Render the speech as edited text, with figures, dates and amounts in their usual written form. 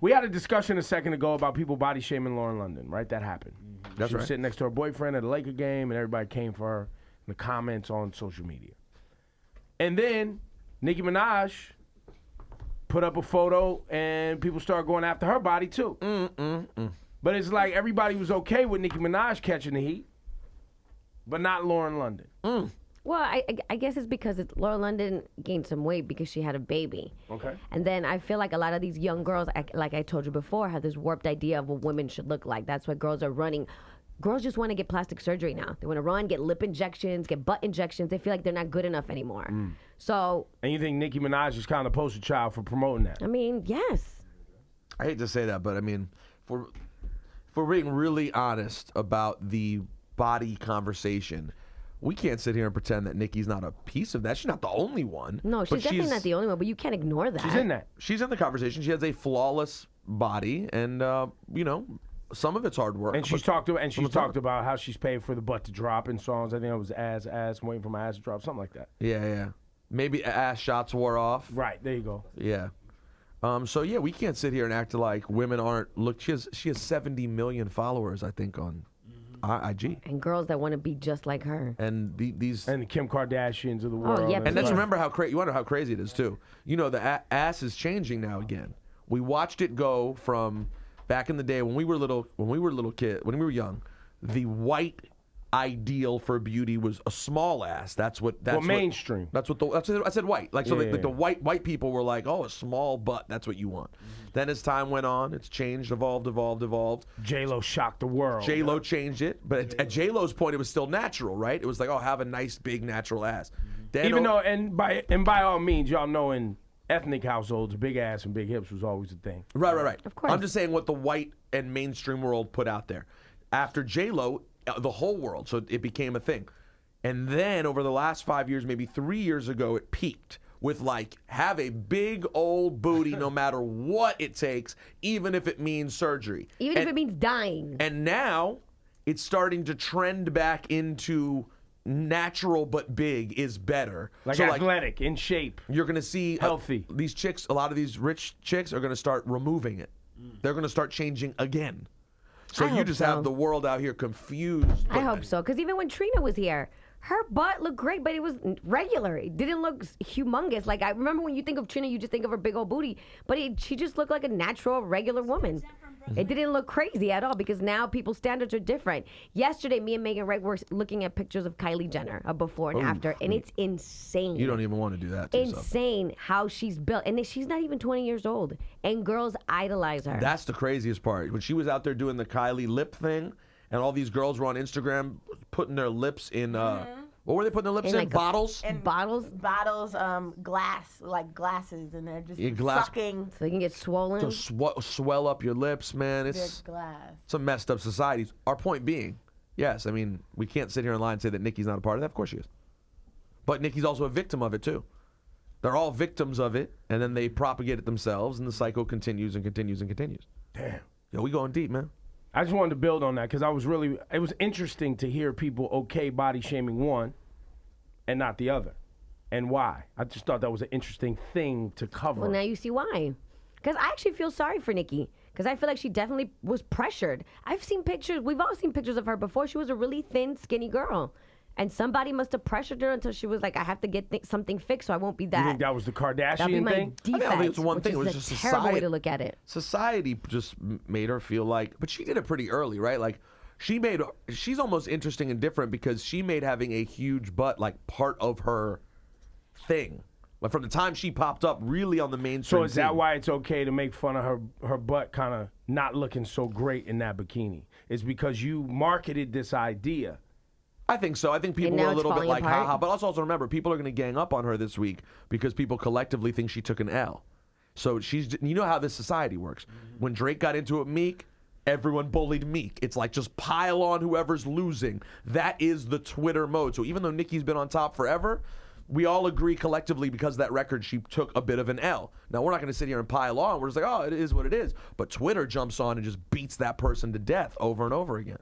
We had a discussion a second ago about people body shaming Lauren London, right? That happened. That's she was right. sitting next to her boyfriend at a Laker game, and everybody came for her in the comments on social media. And then Nicki Minaj put up a photo, and people started going after her body too. But it's like everybody was okay with Nicki Minaj catching the heat, but not Lauren London. Well, I guess it's because Laura London gained some weight because she had a baby. Okay. And then I feel like a lot of these young girls, like I told you before, have this warped idea of what women should look like. That's why girls are running. Girls just want to get plastic surgery now. They want to run, get lip injections, get butt injections. They feel like they're not good enough anymore. So. And you think Nicki Minaj is kind of the poster child for promoting that? I mean, yes. I hate to say that, but I mean, if we're being really honest about the body conversation, we can't sit here and pretend that Nicki's not a piece of that. She's not the only one. No, she's definitely not the only one, but you can't ignore that. She's in that. She's in the conversation. She has a flawless body, and you know, some of it's hard work. And she's talked about how she's paid for the butt to drop in songs. I think it was ass, waiting for my ass to drop, something like that. Yeah. Maybe ass shots wore off. Right, there you go. Yeah. So yeah, we can't sit here and act like women aren't. Look, she has 70 million followers, I think, on IG. And girls that want to be just like her. And these and the Kim Kardashians of the world. yeah, and let's remember how crazy. You wonder how crazy it is too. You know, the ass is changing now again. We watched it go from back in the day when we were young. The white ideal for beauty was a small ass. That's mainstream. That's what I said white. Like, so the white people were like, oh, a small butt, that's what you want. Then as time went on, it's changed, evolved. J-Lo shocked the world. J-Lo changed it, but at J-Lo's point, it was still natural, right? It was like, oh, have a nice big natural ass. Even though, and by all means, y'all know in ethnic households, big ass and big hips was always a thing. Right. Of course. I'm just saying what the white and mainstream world put out there. After J-Lo, the whole world, so it became a thing. And then over the last 5 years, maybe 3 years ago, it peaked with like, have a big old booty no matter what it takes, even if it means surgery. Even if it means dying. And now it's starting to trend back into natural but big is better. Like athletic, in shape. You're going to see healthy. These chicks, a lot of these rich chicks are going to start removing it. They're going to start changing again. So you just have the world out here confused. I hope so, because even when Trina was here, her butt looked great, but it was regular. It didn't look humongous. Like, I remember when you think of Trina, you just think of her big old booty, but she just looked like a natural, regular woman. It didn't look crazy at all because now people's standards are different. Yesterday, me and Megan Wright were looking at pictures of Kylie Jenner, a before and after, and it's insane. You don't even want to do that to yourself. Insane how she's built. And she's not even 20 years old, and girls idolize her. That's the craziest part. When she was out there doing the Kylie lip thing, and all these girls were on Instagram putting their lips in, what were they putting their lips in? Like Bottles? Bottles? Bottles, glass, like glasses, and they're just sucking. So they can get swollen. To swell up your lips, man. It's glass. some messed up societies. Our point being, yes, I mean, we can't sit here and lie and say that Nicki's not a part of that. Of course she is. But Nicki's also a victim of it, too. They're all victims of it, and then they propagate it themselves, and the cycle continues and continues and continues. Damn. Yo, we going deep, man. I just wanted to build on that because it was interesting to hear people body shaming one and not the other. And why? I just thought that was an interesting thing to cover. Well, now you see why. Because I actually feel sorry for Nicki. Because I feel like she definitely was pressured. I've seen pictures. We've all seen pictures of her before. She was a really thin, skinny girl. And somebody must have pressured her until she was like, I have to get something fixed so I won't be that. You think that was the Kardashian That'd be my thing? defect, I don't think it's one thing. It was is just a terrible society. way to look at it. Society just made her feel like, but she did it pretty early, right? Like, she's almost interesting and different because she made having a huge butt like part of her thing. Like from the time she popped up really on the mainstream. So is that why it's okay to make fun of her butt kind of not looking so great in that bikini? It's because you marketed this idea. I think so. I think people were a little bit like, haha. But also remember, people are going to gang up on her this week because people collectively think she took an L. So you know how this society works. When Drake got into it with Meek, everyone bullied Meek. It's like just pile on whoever's losing. That is the Twitter mode. So even though Nicki's been on top forever, we all agree collectively because of that record, she took a bit of an L. Now, we're not going to sit here and pile on. We're just like, oh, it is what it is. But Twitter jumps on and just beats that person to death over and over again.